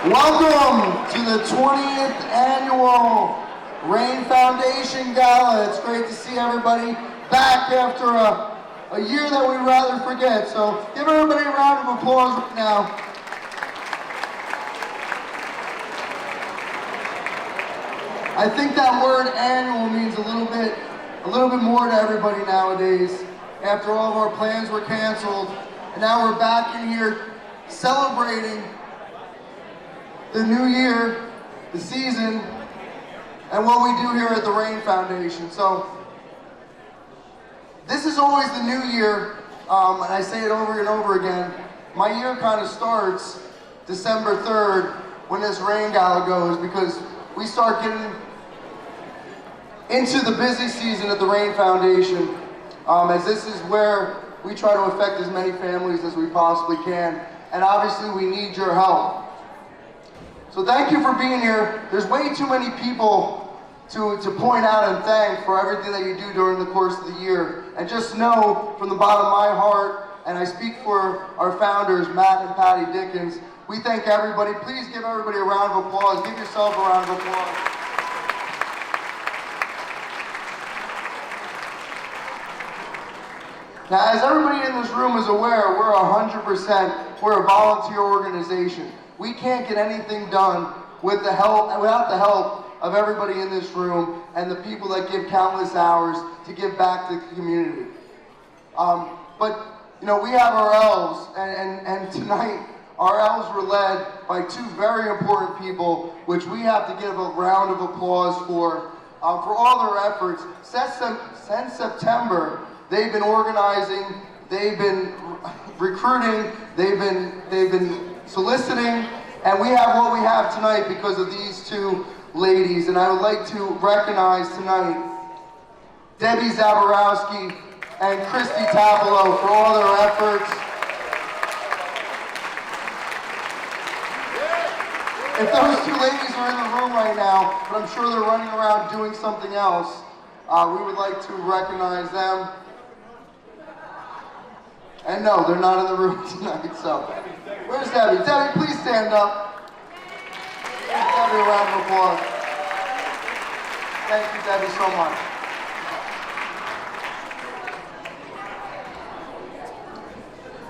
Welcome to the 20th annual RAINE Foundation Gala. It's great to see everybody back after a year that we'd rather forget. So give everybody a round of applause right now. I think that word annual means a little bit more to everybody nowadays. After all of our plans were canceled, and now we're back in here celebrating the new year, the season, and what we do here at the RAINE Foundation. So this is always the new year, and I say it over and over again. My year kind of starts December 3rd when this RAINE Gala goes, because we start getting into the busy season at the RAINE Foundation, as this is where we try to affect as many families as we possibly can, and obviously we need your help. So thank you for being here. There's way too many people to point out and thank for everything that you do during the course of the year. And just know from the bottom of my heart, and I speak for our founders, Matt and Patty Dickens, we thank everybody. Please give everybody a round of applause. Give yourself a round of applause. Now, as everybody in this room is aware, we're 100%, we're a volunteer organization. We can't get anything done without the help of everybody in this room and the people that give countless hours to give back to the community. But you know, we have our elves, and tonight our elves were led by two very important people, which we have to give a round of applause for all their efforts. Since September, they've been organizing, they've been recruiting, they've been soliciting, and we have what we have tonight because of these two ladies. And I would like to recognize tonight Debbie Zaborowski and Christy Tapalo for all their efforts. If those two ladies are in the room right now, but I'm sure they're running around doing something else, we would like to recognize them. And no, they're not in the room tonight, so. Where's Debbie? Debbie, please stand up. Give Debbie a round of applause. Thank you, Debbie, so much.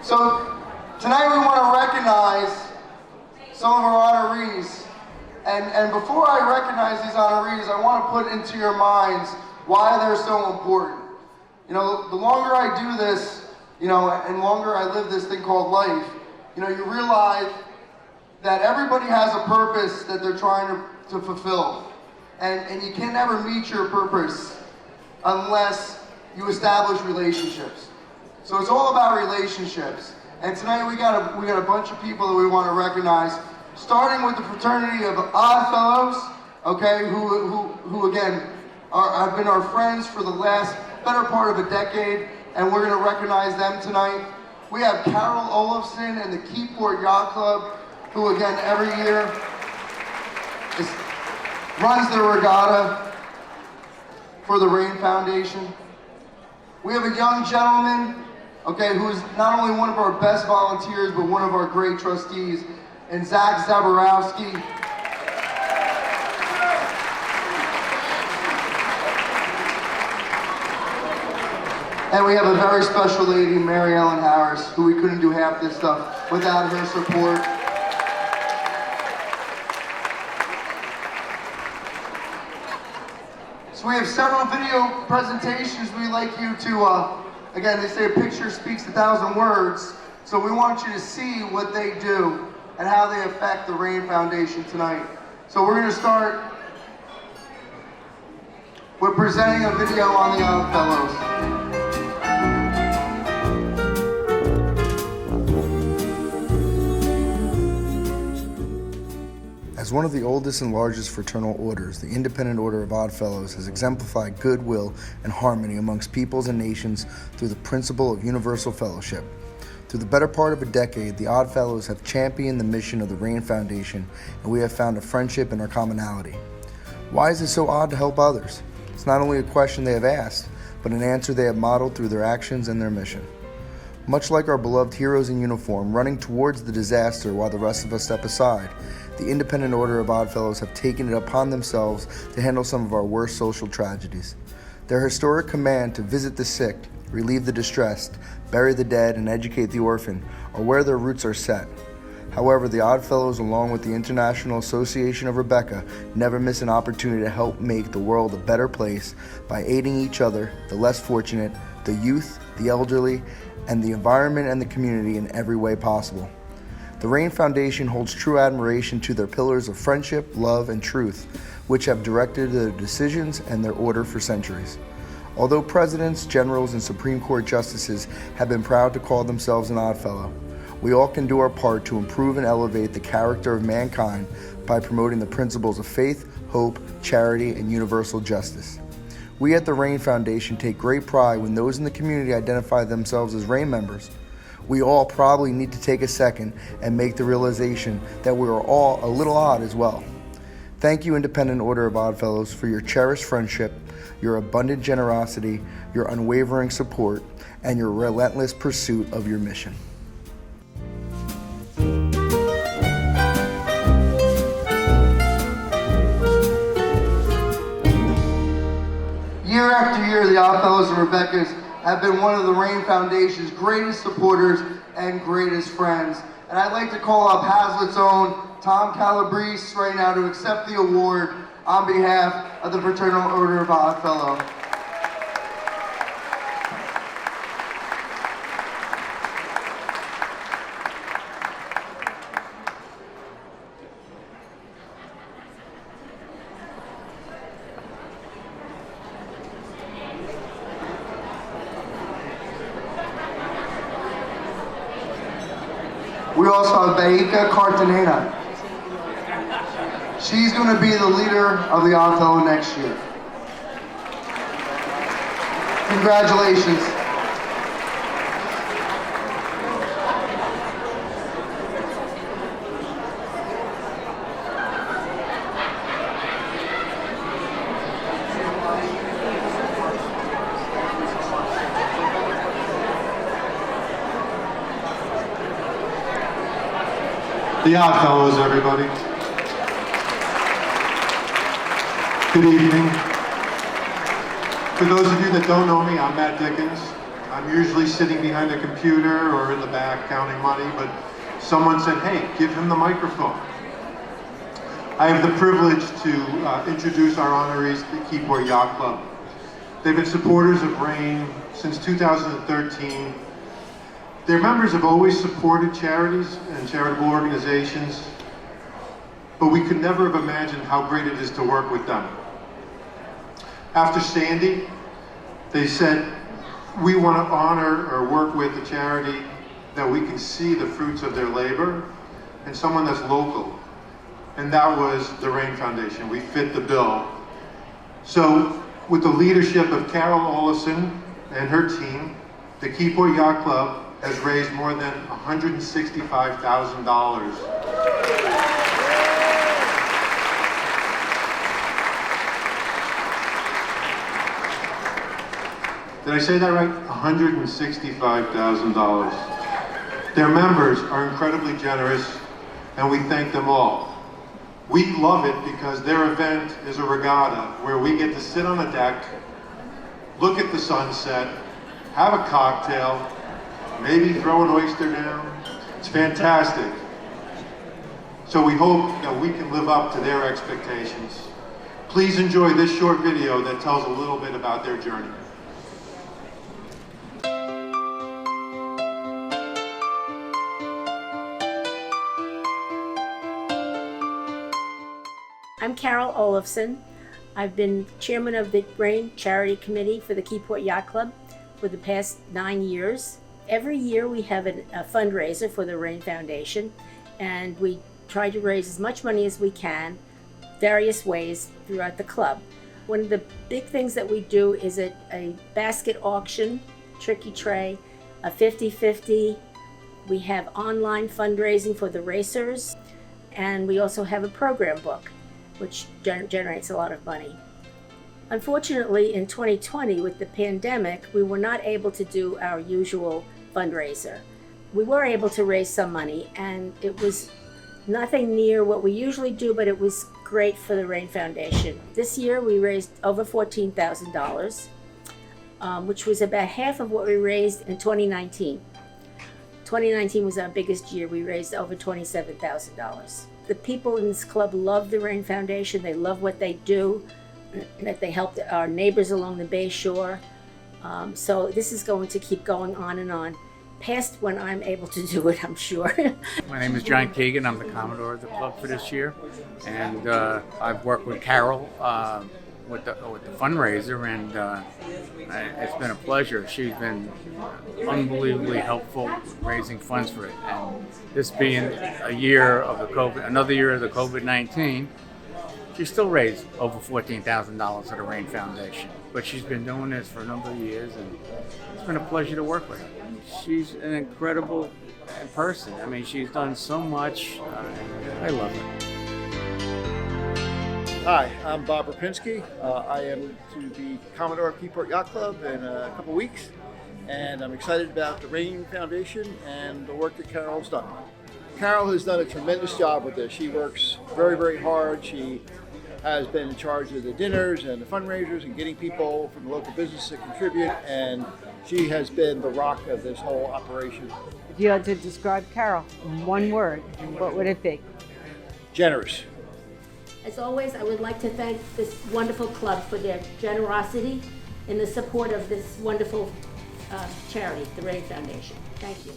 So, tonight we want to recognize some of our honorees. And before I recognize these honorees, I want to put into your minds why they're so important. You know, the longer I do this, you know, and longer I live this thing called life, you know, you realize that everybody has a purpose that they're trying to fulfill. And you can never meet your purpose unless you establish relationships. So it's all about relationships. And tonight we got a bunch of people that we want to recognize, starting with the fraternity of Odd Fellows, okay, who again have been our friends for the last better part of a decade, and we're going to recognize them tonight. We have Carol Olofsson and the Keyport Yacht Club, who again every year runs the regatta for the RAINE Foundation. We have a young gentleman, okay, who is not only one of our best volunteers, but one of our great trustees, and Zach Zaborowski. And we have a very special lady, Mary Ellen Harris, who we couldn't do half this stuff without her support. So we have several video presentations we'd like you to, again, they say a picture speaks 1,000 words, so we want you to see what they do and how they affect the RAINE Foundation tonight. So we're going to start with presenting a video on the Oddfellows. As one of the oldest and largest fraternal orders, the Independent Order of Oddfellows has exemplified goodwill and harmony amongst peoples and nations through the principle of universal fellowship. Through the better part of a decade, the Oddfellows have championed the mission of the RAINE Foundation, and we have found a friendship in our commonality. Why is it so odd to help others? It's not only a question they have asked, but an answer they have modeled through their actions and their mission. Much like our beloved heroes in uniform running towards the disaster while the rest of us step aside, the Independent Order of Oddfellows have taken it upon themselves to handle some of our worst social tragedies. Their historic command to visit the sick, relieve the distressed, bury the dead, and educate the orphan are where their roots are set. However, the Oddfellows, along with the International Association of Rebecca, never miss an opportunity to help make the world a better place by aiding each other, the less fortunate, the youth, the elderly, and the environment and the community in every way possible. The RAINE Foundation holds true admiration to their pillars of friendship, love, and truth, which have directed their decisions and their order for centuries. Although presidents, generals, and Supreme Court justices have been proud to call themselves an Oddfellow, we all can do our part to improve and elevate the character of mankind by promoting the principles of faith, hope, charity, and universal justice. We at the RAINE Foundation take great pride when those in the community identify themselves as RAINE members. We all probably need to take a second and make the realization that we are all a little odd as well. Thank you, Independent Order of Oddfellows, for your cherished friendship, your abundant generosity, your unwavering support, and your relentless pursuit of your mission. Year after year, the Oddfellows and Rebeccas have been one of the RAINE Foundation's greatest supporters and greatest friends. And I'd like to call up Hazlitt's own Tom Calabrese right now to accept the award on behalf of the Fraternal Order of Oddfellow. We also have Baika Cartanena. She's going to be the leader of the Oddfellow next year. Congratulations. The Oddfellows, everybody. Good evening. For those of you that don't know me, I'm Matt Dickens. I'm usually sitting behind a computer or in the back counting money, but someone said, hey, give him the microphone. I have the privilege to introduce our honorees, the Keyport Yacht Club. They've been supporters of RAINE since 2013. Their members have always supported charities and charitable organizations, but we could never have imagined how great it is to work with them. After Sandy, they said, we want to honor or work with a charity that we can see the fruits of their labor and someone that's local. And that was the RAINE Foundation. We fit the bill. So with the leadership of Carol Olison and her team, the Keyport Yacht Club has raised more than $165,000 Did I say that right? $165,000. Their members are incredibly generous, and we thank them all. We love it because their event is a regatta where we get to sit on a deck, look at the sunset, have a cocktail, maybe throw an oyster down. It's fantastic. So we hope that we can live up to their expectations. Please enjoy this short video that tells a little bit about their journey. I'm Carol Olafson. I've been chairman of the RAINE Charity Committee for the Keyport Yacht Club for the past 9 years. Every year we have a fundraiser for the RAINE Foundation, and we try to raise as much money as we can, various ways throughout the club. One of the big things that we do is a basket auction, tricky tray, a 50-50. We have online fundraising for the racers, and we also have a program book, which generates a lot of money. Unfortunately, in 2020, with the pandemic, we were not able to do our usual fundraiser. We were able to raise some money, and it was nothing near what we usually do, but it was great for the RAINE Foundation. This year, we raised over $14,000, which was about half of what we raised in 2019. 2019 was our biggest year. We raised over $27,000. The people in this club love the RAINE Foundation. They love what they do, that they help our neighbors along the Bay Shore. So this is going to keep going on and on, past when I'm able to do it, I'm sure. My name is John Keegan. I'm the Commodore of the club for this year. And I've worked with Carol with the fundraiser, and it's been a pleasure. She's been unbelievably helpful raising funds for it. And this being another year of the COVID-19, she still raised over $14,000 at the RAINE Foundation. But she's been doing this for a number of years, and it's been a pleasure to work with her. She's an incredible person. I mean, she's done so much. I love her. Hi, I'm Bob Rapinski. I am to be Commodore of Keyport Yacht Club in a couple weeks, and I'm excited about the RAINE Foundation and the work that Carol's done. Carol has done a tremendous job with this. She works very, very hard. She has been in charge of the dinners and the fundraisers and getting people from the local business to contribute, and she has been the rock of this whole operation. If you had to describe Carol in one word, what would it be? Generous. As always, I would like to thank this wonderful club for their generosity in the support of this wonderful charity, the RAINE Foundation. Thank you.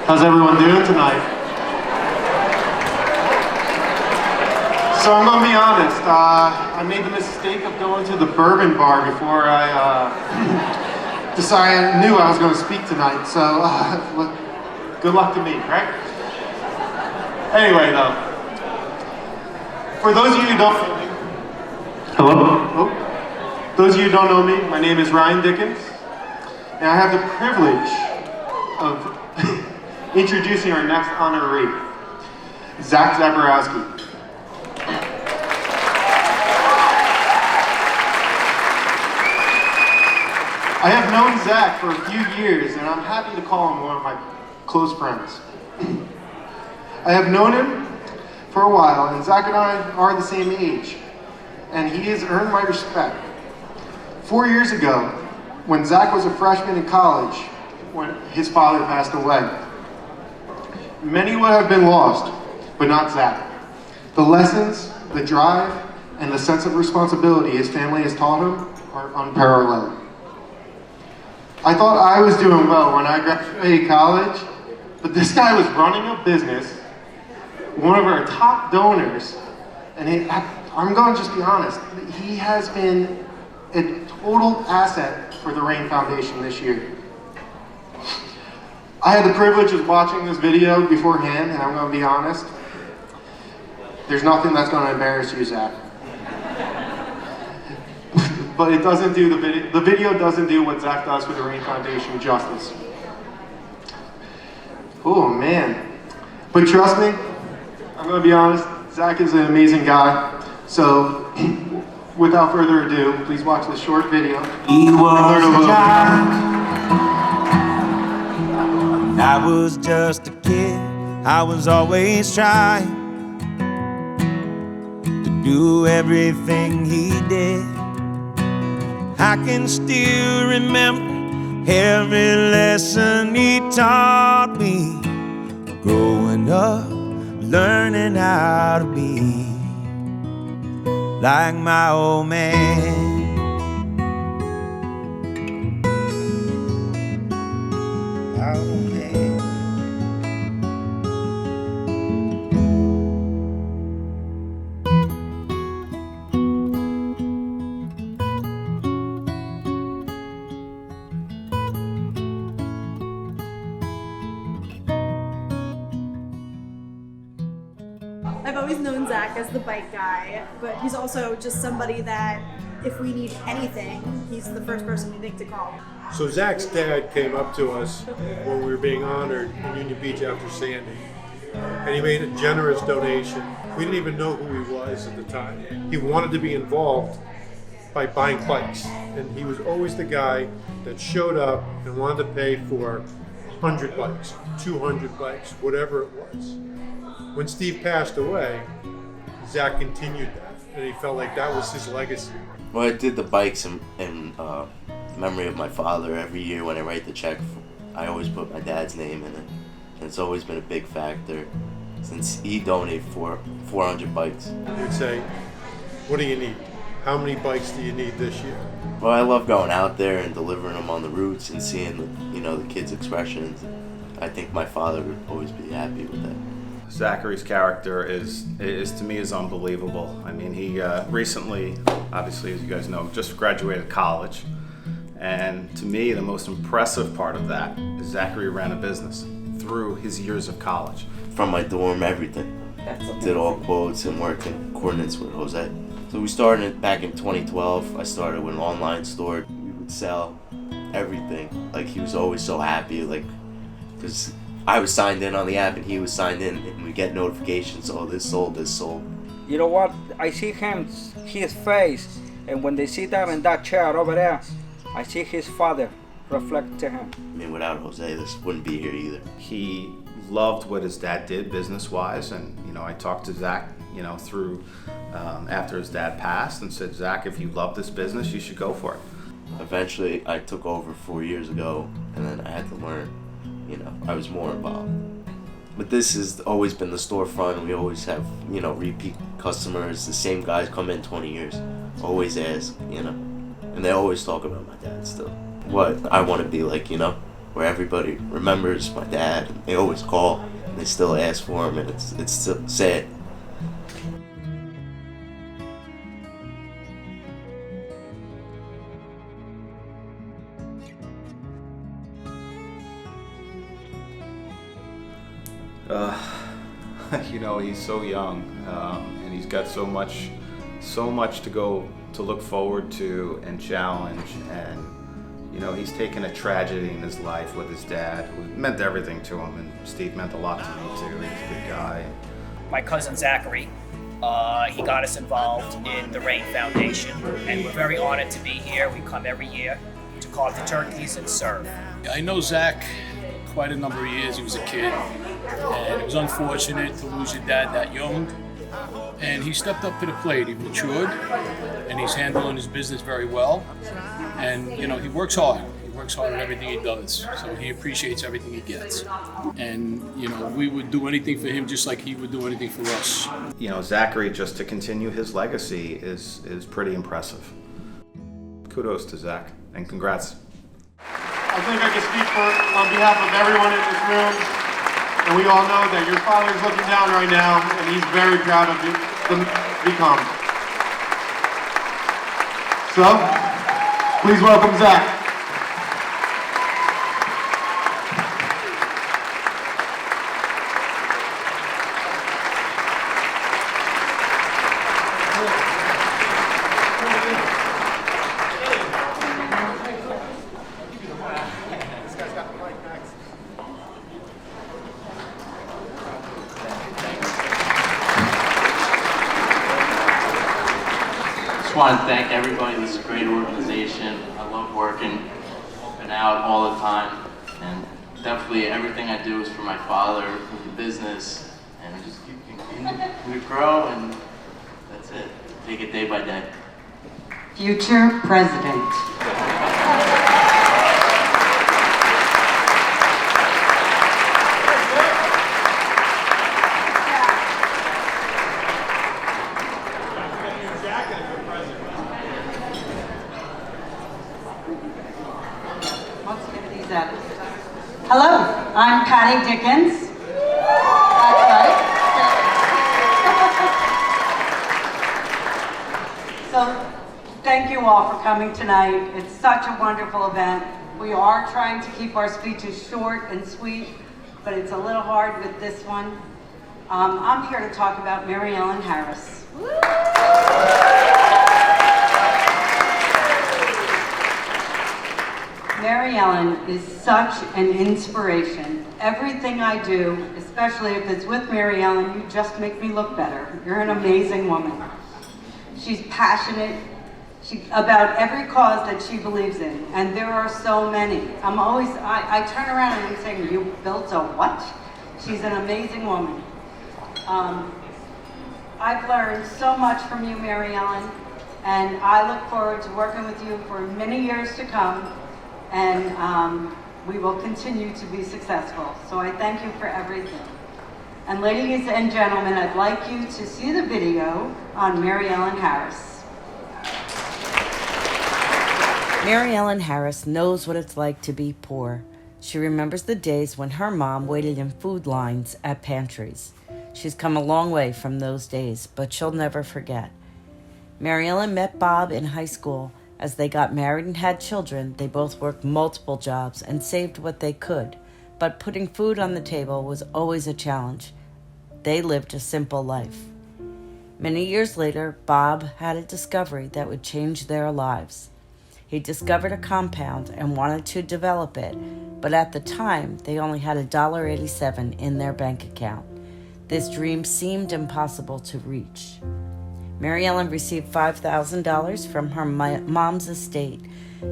How's everyone doing tonight? So I'm gonna be honest, I made the mistake of going to the bourbon bar before I knew I was gonna speak tonight, so good luck to me, right? Anyway though, for those of you who don't know me, those of you who don't know me, my name is Ryan Dickens, and I have the privilege of introducing our next honoree, Zach Zaborowski. I have known Zach for a few years, and I'm happy to call him one of my close friends. I have known him for a while, and Zach and I are the same age, and he has earned my respect. 4 years ago, when Zach was a freshman in college, when his father passed away. Many would have been lost, but not Zach. The lessons, the drive, and the sense of responsibility his family has taught him are unparalleled. I thought I was doing well when I graduated college, but this guy was running a business, one of our top donors, and I'm going to just be honest, he has been a total asset for the RAINE Foundation this year. I had the privilege of watching this video beforehand, and I'm going to be honest, there's nothing that's going to embarrass you, Zach. But it doesn't do the video doesn't do what Zach does for the RAINE Foundation justice. Oh man. But trust me, I'm going to be honest, Zach is an amazing guy. So, without further ado, please watch this short video. He was a child. I was just a kid. I was always trying to do everything he did. I can still remember every lesson he taught me. Growing up, learning how to be like my old man. My old man. I've always known Zach as the bike guy, but he's also just somebody that if we need anything, he's the first person we think to call. So Zach's dad came up to us when we were being honored in Union Beach after Sandy, and he made a generous donation. We didn't even know who he was at the time. He wanted to be involved by buying bikes, and he was always the guy that showed up and wanted to pay for 100 bikes, 200 bikes, whatever it was. When Steve passed away, Zach continued that, and he felt like that was his legacy. Well, I did the bikes in memory of my father. Every year when I write the check, I always put my dad's name in it. And it's always been a big factor since he donated 400 bikes. You'd say, what do you need? How many bikes do you need this year? Well, I love going out there and delivering them on the routes and seeing the kids' expressions. I think my father would always be happy with that. Zachary's character is to me is unbelievable. I mean, he recently, obviously, as you guys know, just graduated college. And to me, the most impressive part of that is Zachary ran a business through his years of college. From my dorm, everything. Did all quotes and worked in coordinates with Jose. So we started back in 2012. I started with an online store. We would sell everything. Like, he was always so happy, like, because I was signed in on the app and he was signed in, and we get notifications, oh, this sold, this sold. You know what? I see his face, and when they sit down in that chair over there, I see his father reflect to him. I mean, without Jose, this wouldn't be here either. He loved what his dad did business-wise, and I talked to Zach, through after his dad passed, and said, Zach, if you love this business, you should go for it. Eventually, I took over 4 years ago, and then I had to learn. I was more involved. But this has always been the storefront. We always have, repeat customers. The same guys come in 20 years. Always ask, and they always talk about my dad still. What I want to be like, where everybody remembers my dad. And they always call, and they still ask for him, and it's still sad. He's so young, and he's got so much to look forward to and challenge, and he's taken a tragedy in his life with his dad, who meant everything to him, and Steve meant a lot to me too. He's a good guy. My cousin Zachary, he got us involved in the RAINE Foundation, and we're very honored to be here. We come every year to carve the turkeys and serve. I know Zach quite a number of years. He was a kid, and it was unfortunate to lose your dad that young. And he stepped up to the plate. He matured, and he's handling his business very well. And he works hard. He works hard at everything he does, so he appreciates everything he gets. And, you know, we would do anything for him just like he would do anything for us. You know, Zachary, just to continue his legacy is pretty impressive. Kudos to Zach, and congrats. I think I can speak on behalf of everyone in this room, and we all know that your father's looking down right now, and he's very proud of you to become. So, please welcome Zach. I just want to thank everybody. This is a great organization. I love working open out all the time, and definitely everything I do is for my father with the business, and just keep continuing to grow, and that's it. Take it day by day. Future President. Hello, I'm Patty Dickens. That's right. So, thank you all for coming tonight. It's such a wonderful event. We are trying to keep our speeches short and sweet, but it's a little hard with this one. I'm here to talk about Mary Ellen Harris. Mary Ellen is such an inspiration. Everything I do, especially if it's with Mary Ellen, you just make me look better. You're an amazing woman. She's passionate about every cause that she believes in, and there are so many. I turn around and I'm saying, you built a what? She's an amazing woman. I've learned so much from you, Mary Ellen, and I look forward to working with you for many years to come. And we will continue to be successful. So I thank you for everything. And ladies and gentlemen, I'd like you to see the video on Mary Ellen Harris. Mary Ellen Harris knows what it's like to be poor. She remembers the days when her mom waited in food lines at pantries. She's come a long way from those days, but she'll never forget. Mary Ellen met Bob in high school. As they got married and had children, they both worked multiple jobs and saved what they could, but putting food on the table was always a challenge. They lived a simple life. Many years later, Bob had a discovery that would change their lives. He discovered a compound and wanted to develop it, but at the time, they only had $1.87 in their bank account. This dream seemed impossible to reach. Mary Ellen received $5,000 from her mom's estate.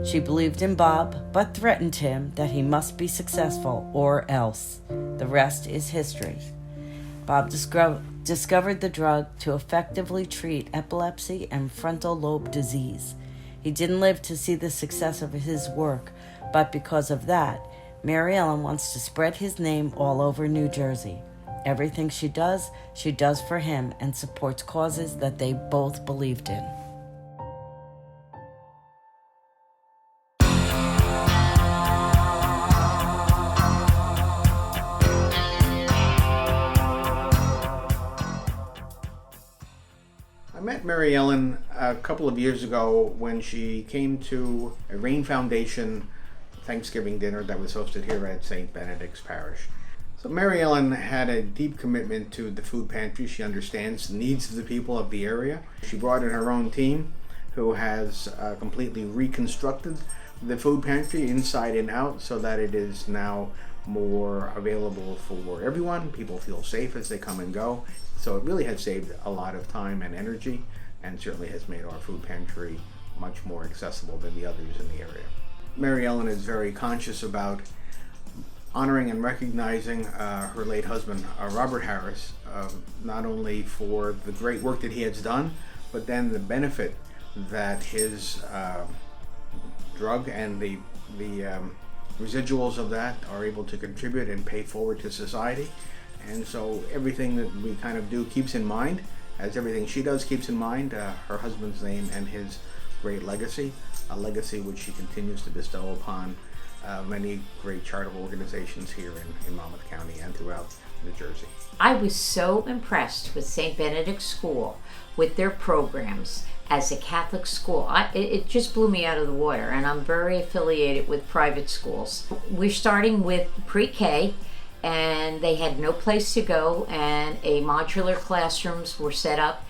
She believed in Bob, but threatened him that he must be successful or else. The rest is history. Bob discovered the drug to effectively treat epilepsy and frontal lobe disease. He didn't live to see the success of his work, but because of that, Mary Ellen wants to spread his name all over New Jersey. Everything she does for him and supports causes that they both believed in. I met Mary Ellen a couple of years ago when she came to a RAINE Foundation Thanksgiving dinner that was hosted here at St. Benedict's Parish. So Mary Ellen had a deep commitment to the food pantry. She understands the needs of the people of the area. She brought in her own team who has completely reconstructed the food pantry inside and out so that it is now more available for everyone. People feel safe as they come and go. So it really has saved a lot of time and energy, and certainly has made our food pantry much more accessible than the others in the area. Mary Ellen is very conscious about honoring and recognizing her late husband, Robert Harris, not only for the great work that he has done, but then the benefit that his drug, and the residuals of that are able to contribute and pay forward to society. And so everything that we kind of do keeps in mind, as everything she does keeps in mind, her husband's name and his great legacy, a legacy which she continues to bestow upon many great charitable organizations here in Monmouth County and throughout New Jersey. I was so impressed with St. Benedict's School, with their programs as a Catholic school. It just blew me out of the water, and I'm very affiliated with private schools. We're starting with pre-K, and they had no place to go, and a modular classrooms were set up,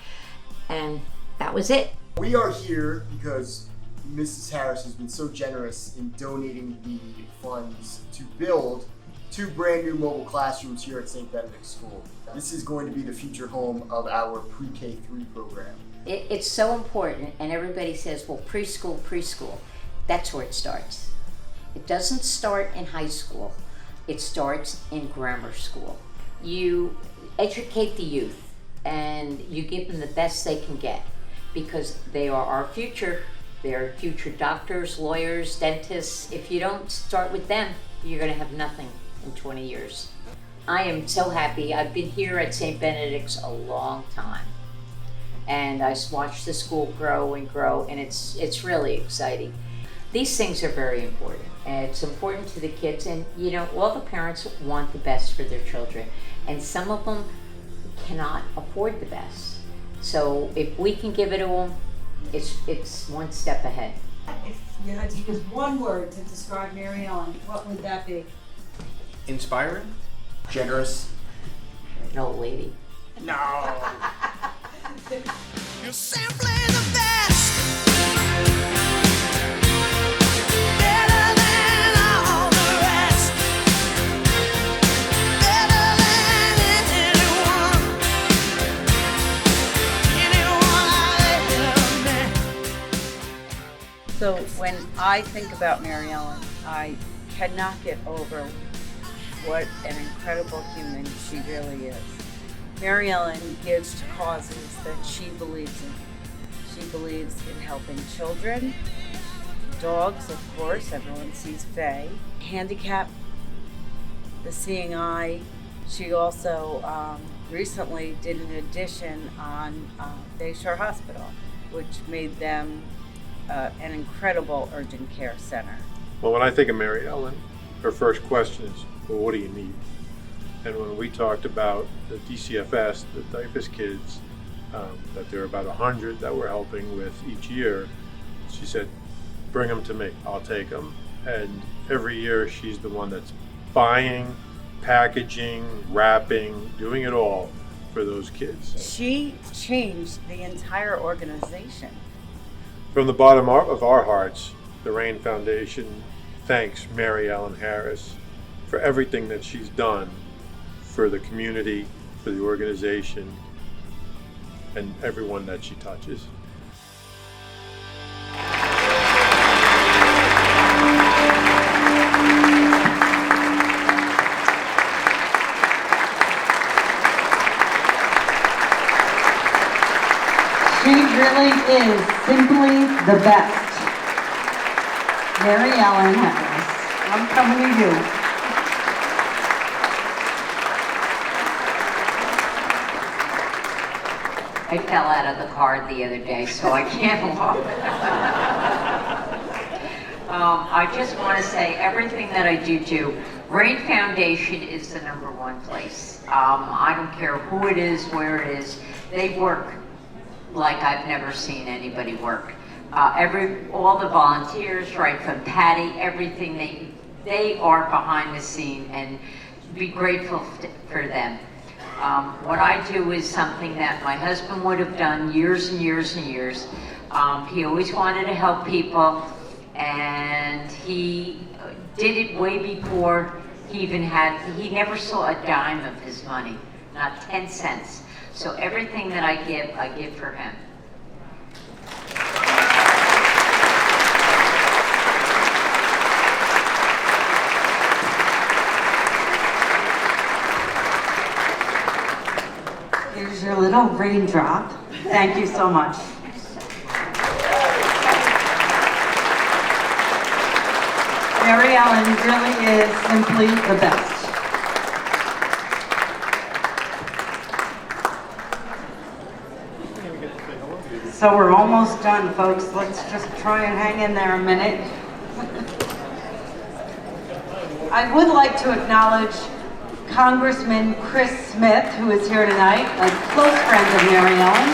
and that was it. We are here because Mrs. Harris has been so generous in donating the funds to build 2 brand new mobile classrooms here at St. Benedict's School. This is going to be the future home of our pre-K 3 program. It's so important, and everybody says, well, preschool. That's where it starts. It doesn't start in high school. It starts in grammar school. You educate the youth, and you give them the best they can get, because they are our future. They're future doctors, lawyers, dentists. If you don't start with them, you're going to have nothing in 20 years. I am so happy. I've been here at St. Benedict's a long time, and I watched the school grow and grow, and it's really exciting. These things are very important, and it's important to the kids, and you know, all the parents want the best for their children, and some of them cannot afford the best. So if we can give it to them, it's one step ahead. If you had to use one word to describe Mary Ellen, what would that be? Inspiring, generous, an old lady. No. You're simply the best. Better than all the rest. Better than anyone. Anyone I've ever met. So when I think about Mary Ellen, I cannot get over what an incredible human she really is. Mary Ellen gives to causes that she believes in. She believes in helping children, dogs, of course, everyone sees Faye, handicapped, the seeing eye. She also recently did an addition on Bayshore Hospital, which made them an incredible urgent care center. Well, when I think of Mary Ellen, her first question is, well, what do you need? And when we talked about the DCFS, the DIFUS kids, that there are about 100 that we're helping with each year, she said, bring them to me, I'll take them. And every year she's the one that's buying, packaging, wrapping, doing it all for those kids. She changed the entire organization. From the bottom of our hearts, the RAINE Foundation thanks Mary Ellen Harris for everything that she's done for the community, for the organization, and everyone that she touches. She really is simply the best. Mary Ellen Harris, I'm coming to you. I fell out of the car the other day, so I can't walk. I just want to say everything that I do, RAINE Foundation is the #1 place. I don't care who it is, where it is. They work like I've never seen anybody work. All the volunteers, right from Patty, everything, they are behind the scene, and be grateful for them. What I do is something that my husband would have done years and years and years. He always wanted to help people, and he did it way before he never saw a dime of his money, not 10 cents. So everything that I give for him. Here's your little raindrop. Thank you so much. Mary Ellen really is simply the best. So we're almost done, folks. Let's just try and hang in there a minute. I would like to acknowledge Congressman Chris Smith, who is here tonight, a close friend of Mary Ellen.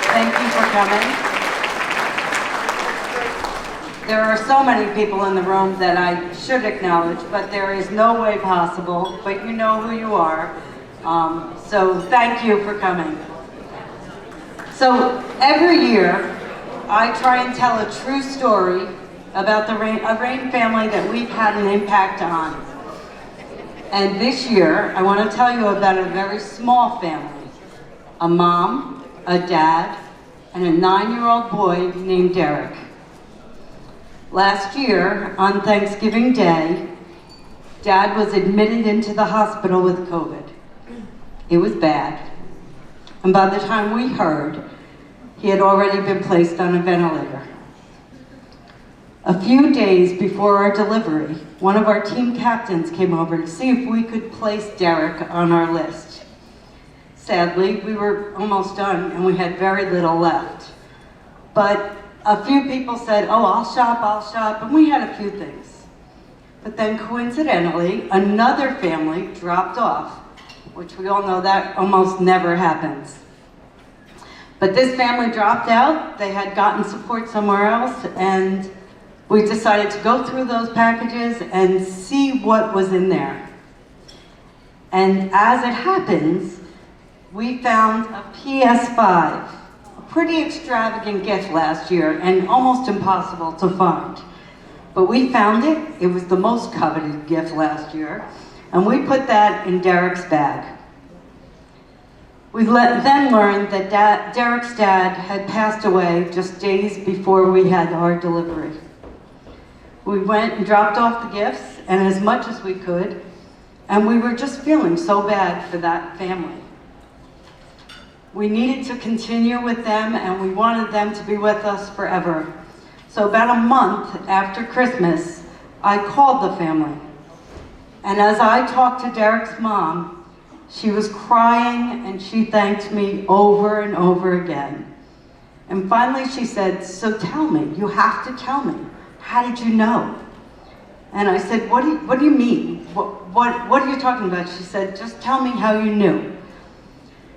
Thank you for coming. There are so many people in the room that I should acknowledge, but there is no way possible, but you know who you are. So thank you for coming. So every year, I try and tell a true story about a RAINE family that we've had an impact on. And this year, I want to tell you about a very small family. A mom, a dad, and a 9-year-old boy named Derek. Last year, on Thanksgiving Day, Dad was admitted into the hospital with COVID. It was bad. And by the time we heard, he had already been placed on a ventilator. A few days before our delivery, one of our team captains came over to see if we could place Derek on our list. Sadly, we were almost done and we had very little left. But a few people said, oh, I'll shop, and we had a few things. But then coincidentally, another family dropped off, which we all know that almost never happens. But this family dropped out, they had gotten support somewhere else, and we decided to go through those packages and see what was in there. And as it happens, we found a PS5, a pretty extravagant gift last year and almost impossible to find. But we found it, it was the most coveted gift last year, and we put that in Derek's bag. We then learned that Derek's dad had passed away just days before we had our delivery. We went and dropped off the gifts, and as much as we could, and we were just feeling so bad for that family. We needed to continue with them, and we wanted them to be with us forever. So about a month after Christmas, I called the family. And as I talked to Derek's mom, she was crying and she thanked me over and over again. And finally she said, so tell me, you have to tell me. How did you know? And I said, what do you mean? What are you talking about? She said, just tell me how you knew.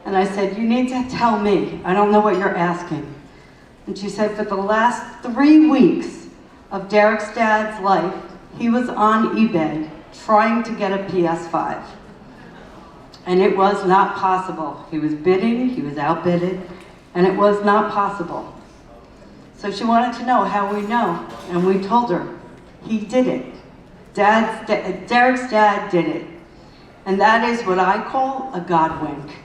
And I said, you need to tell me. I don't know what you're asking. And she said, for the last 3 weeks of Derek's dad's life, he was on eBay trying to get a PS5. And it was not possible. He was bidding, he was outbidded, and it was not possible. So she wanted to know how we know, and we told her, he did it. Derek's dad did it. And that is what I call a God wink.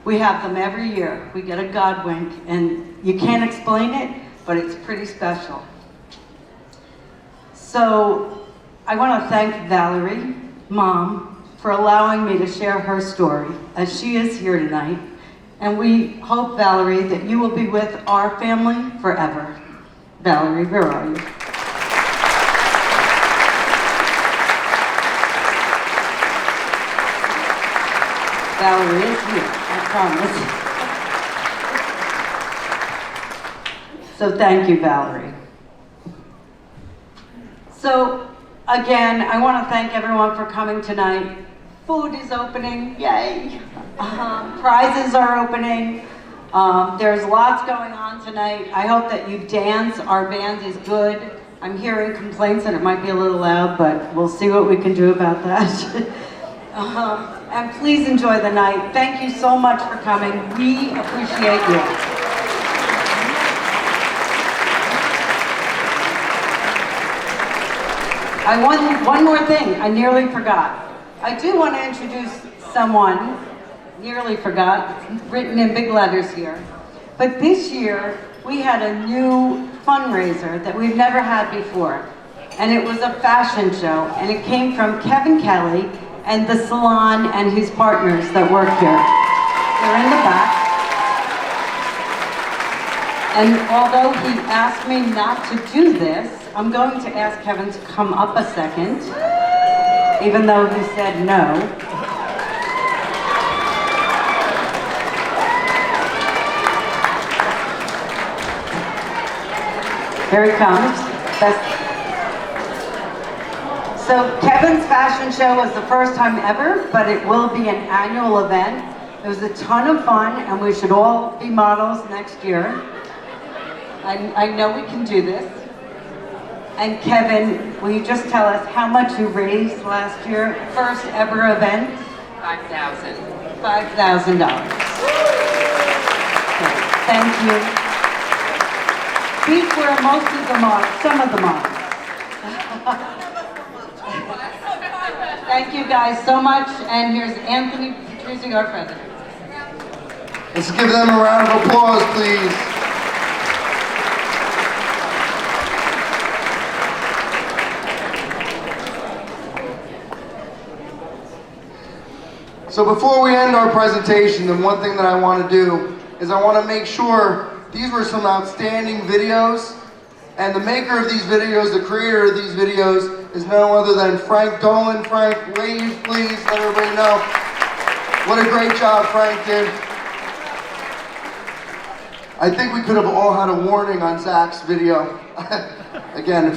We have them every year. We get a God wink, and you can't explain it, but it's pretty special. So I want to thank Valerie, Mom, for allowing me to share her story, as she is here tonight. And we hope, Valerie, that you will be with our family forever. Valerie, where are you? Valerie is here, I promise. So thank you, Valerie. So again, I want to thank everyone for coming tonight. Food is opening, yay! Prizes are opening. There's lots going on tonight. I hope that you dance. Our band is good. I'm hearing complaints that it might be a little loud, but we'll see what we can do about that. And please enjoy the night. Thank you so much for coming. We appreciate you. One more thing, I nearly forgot. I do want to introduce someone, nearly forgot, written in big letters here. But this year, we had a new fundraiser that we've never had before. And it was a fashion show, and it came from Kevin Kelly and the salon and his partners that work here. They're in the back. And although he asked me not to do this, I'm going to ask Kevin to come up a second, even though he said no. Here he comes. So Kevin's fashion show was the first time ever, but it will be an annual event. It was a ton of fun, and we should all be models next year. I know we can do this. And Kevin, will you just tell us how much you raised last year? First ever event? $5,000. $5,000. Thank you. These were most of the models, some of the models. Thank you guys so much, and here's Anthony Petruzzi, our president. Let's give them a round of applause, please. So before we end our presentation, the one thing that I want to do is I want to make sure these were some outstanding videos, and the maker of these videos, the creator of these videos, is no other than Frank Dolan. Frank, wave please, let everybody know. What a great job Frank did. I think we could have all had a warning on Zach's video. Again,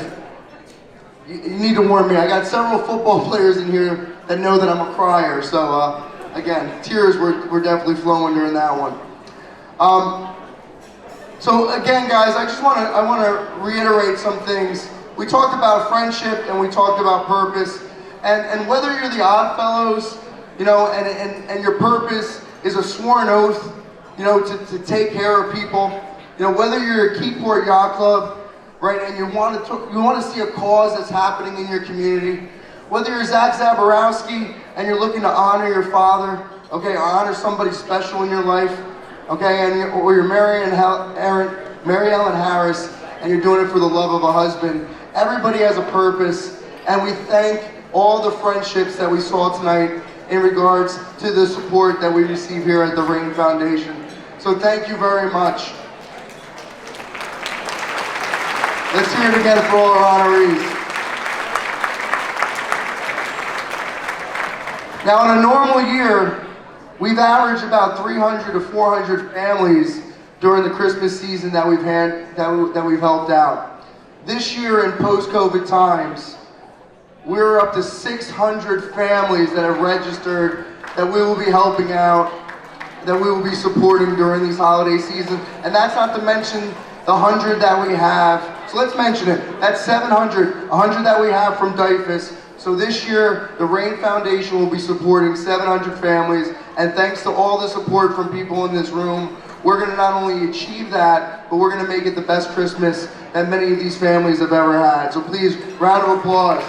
you need to warn me. I got several football players in here that know that I'm a crier, so again, tears were definitely flowing during that one. So again, guys, I want to reiterate some things. We talked about friendship and we talked about purpose, and whether you're the Odd Fellows, you know, and your purpose is a sworn oath, you know, to take care of people, you know, whether you're a Keyport Yacht Club, right, and you want to see a cause that's happening in your community, whether you're Zach Zaborowski and you're looking to honor your father, okay, or honor somebody special in your life, okay, or you're Mary Ellen Harris, and you're doing it for the love of a husband. Everybody has a purpose, and we thank all the friendships that we saw tonight in regards to the support that we receive here at the RAINE Foundation. So thank you very much. Let's hear it again for all our honorees. Now, in a normal year, we've averaged about 300 to 400 families during the Christmas season that we've helped out. This year, in post-COVID times, we're up to 600 families that have registered that we will be helping out, that we will be supporting during these holiday seasons. And that's not to mention the 100 that we have. So let's mention it. That's 700, 100 that we have from DIFUS. So this year, the RAINE Foundation will be supporting 700 families, and thanks to all the support from people in this room, we're going to not only achieve that, but we're going to make it the best Christmas that many of these families have ever had. So please, round of applause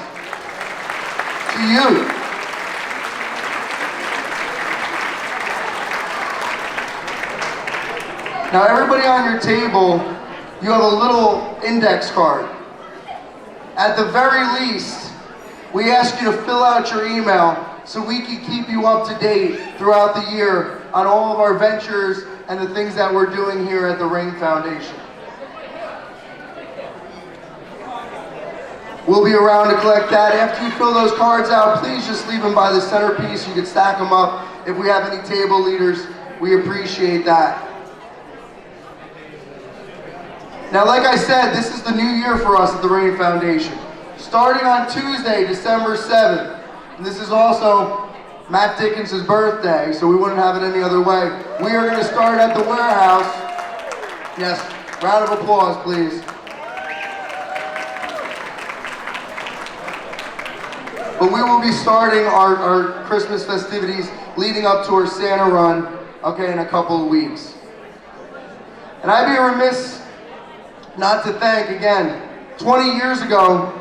to you. Now everybody on your table, you have a little index card. At the very least, we ask you to fill out your email so we can keep you up to date throughout the year on all of our ventures and the things that we're doing here at the RAINE Foundation. We'll be around to collect that. After you fill those cards out, please just leave them by the centerpiece. You can stack them up. If we have any table leaders, we appreciate that. Now, like I said, this is the new year for us at the RAINE Foundation. Starting on Tuesday, December 7th, and this is also Matt Dickens' birthday, so we wouldn't have it any other way. We are going to start at the warehouse. Yes, round of applause, please. But we will be starting our Christmas festivities leading up to our Santa run, okay, in a couple of weeks. And I'd be remiss not to thank, again, 20 years ago,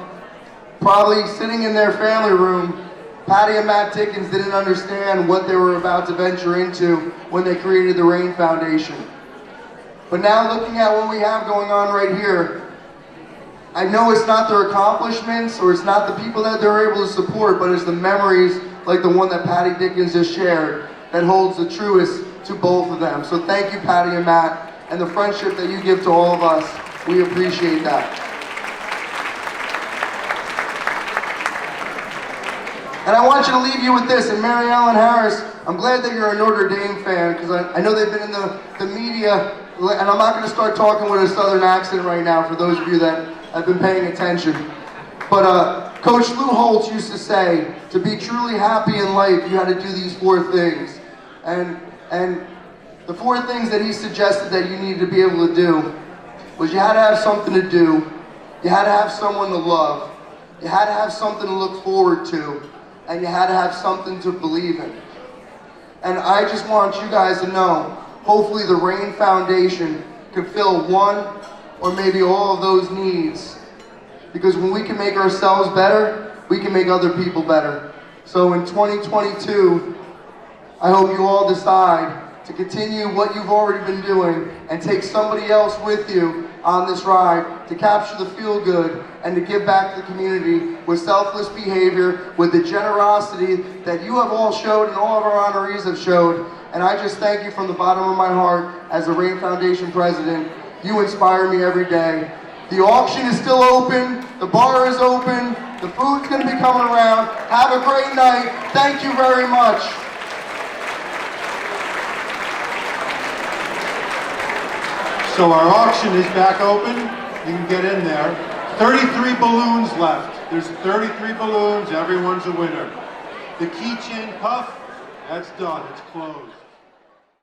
probably sitting in their family room, Patty and Matt Dickens didn't understand what they were about to venture into when they created the RAINE Foundation. But now looking at what we have going on right here, I know it's not their accomplishments or it's not the people that they're able to support, but it's the memories like the one that Patty Dickens just shared that holds the truest to both of them. So thank you, Patty and Matt, and the friendship that you give to all of us. We appreciate that. And I want you to leave you with this. And Mary Ellen Harris, I'm glad that you're a Notre Dame fan, because I know they've been in the media, and I'm not going to start talking with a Southern accent right now for those of you that have been paying attention. But Coach Lou Holtz used to say, to be truly happy in life, you had to do these 4 things. And the 4 things that he suggested that you needed to be able to do was you had to have something to do, you had to have someone to love, you had to have something to look forward to, and you had to have something to believe in. And I just want you guys to know, hopefully the RAINE Foundation can fill one or maybe all of those needs. Because when we can make ourselves better, we can make other people better. So in 2022, I hope you all decide to continue what you've already been doing and take somebody else with you on this ride to capture the feel good and to give back to the community with selfless behavior, with the generosity that you have all showed and all of our honorees have showed. And I just thank you from the bottom of my heart as the RAINE Foundation president. You inspire me every day. The auction is still open, the bar is open, the food's gonna be coming around. Have a great night. Thank you very much. So our auction is back open. You can get in there. 33 balloons left. There's 33 balloons. Everyone's a winner. The keychain puff, that's done. It's closed.